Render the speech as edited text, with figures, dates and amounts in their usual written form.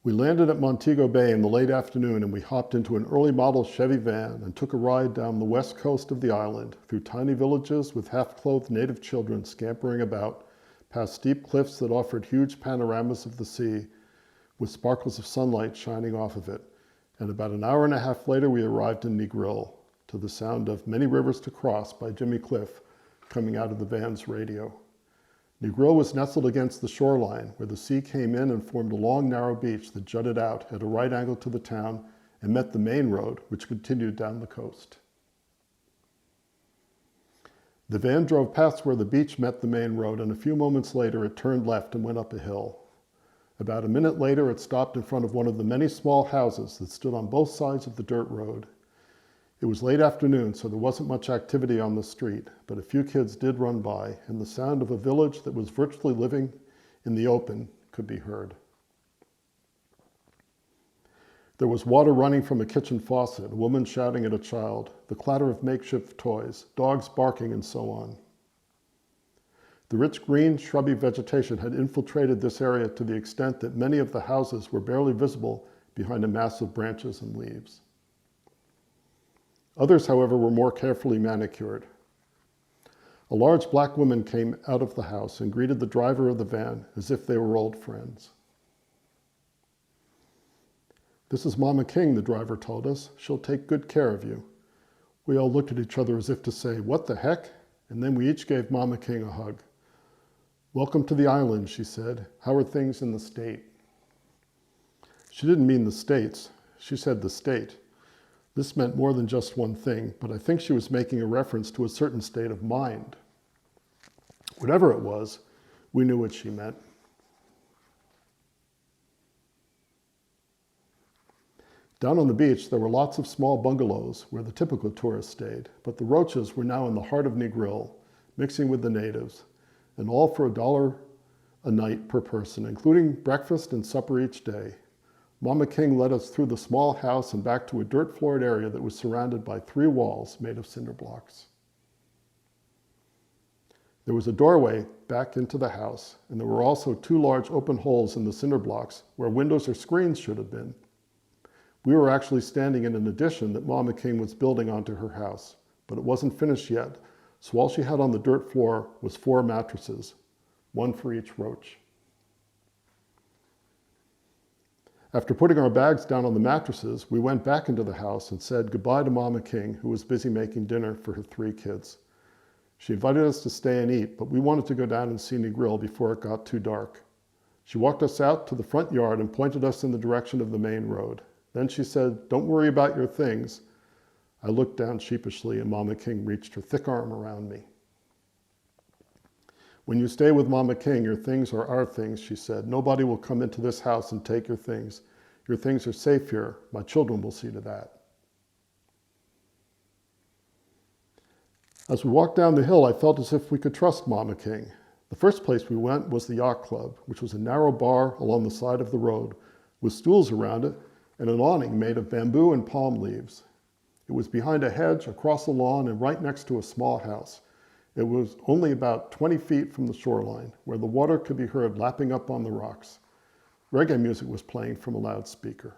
We landed at Montego Bay in the late afternoon and we hopped into an early model Chevy van and took a ride down the west coast of the island through tiny villages with half-clothed native children scampering about, past steep cliffs that offered huge panoramas of the sea with sparkles of sunlight shining off of it. And about an hour and a half later, we arrived in Negril to the sound of Many Rivers to Cross by Jimmy Cliff coming out of the van's radio. Negril was nestled against the shoreline where the sea came in and formed a long, narrow beach that jutted out at a right angle to the town and met the main road, which continued down the coast. The van drove past where the beach met the main road, and a few moments later it turned left and went up a hill. About a minute later, it stopped in front of one of the many small houses that stood on both sides of the dirt road. It was late afternoon, so there wasn't much activity on the street, but a few kids did run by, and the sound of a village that was virtually living in the open could be heard. There was water running from a kitchen faucet, a woman shouting at a child, the clatter of makeshift toys, dogs barking, and so on. The rich green, shrubby vegetation had infiltrated this area to the extent that many of the houses were barely visible behind a mass of branches and leaves. Others, however, were more carefully manicured. A large black woman came out of the house and greeted the driver of the van as if they were old friends. "This is Mama King," the driver told us. "She'll take good care of you." We all looked at each other as if to say, "What the heck?" And then we each gave Mama King a hug. "Welcome to the island," she said. "How are things in the state?" She didn't mean the States. She said the state. This meant more than just one thing, but I think she was making a reference to a certain state of mind. Whatever it was, we knew what she meant. Down on the beach, there were lots of small bungalows where the typical tourists stayed, but the Roaches were now in the heart of Negril, mixing with the natives, and all for $1 a night per person, including breakfast and supper each day. Mama King led us through the small house and back to a dirt-floored area that was surrounded by 3 walls made of cinder blocks. There was a doorway back into the house, and there were also 2 large open holes in the cinder blocks where windows or screens should have been. We were actually standing in an addition that Mama King was building onto her house, but it wasn't finished yet, so all she had on the dirt floor was 4 mattresses, 1 for each roach. After putting our bags down on the mattresses, we went back into the house and said goodbye to Mama King, who was busy making dinner for her 3 kids. She invited us to stay and eat, but we wanted to go down and see Negril before it got too dark. She walked us out to the front yard and pointed us in the direction of the main road. Then she said, "Don't worry about your things." I looked down sheepishly and Mama King reached her thick arm around me. "When you stay with Mama King, your things are our things," she said. "Nobody will come into this house and take your things. Your things are safe here. My children will see to that." As we walked down the hill, I felt as if we could trust Mama King. The first place we went was the yacht club, which was a narrow bar along the side of the road with stools around it and an awning made of bamboo and palm leaves. It was behind a hedge, across the lawn, and right next to a small house. It was only about 20 feet from the shoreline, where the water could be heard lapping up on the rocks. Reggae music was playing from a loudspeaker.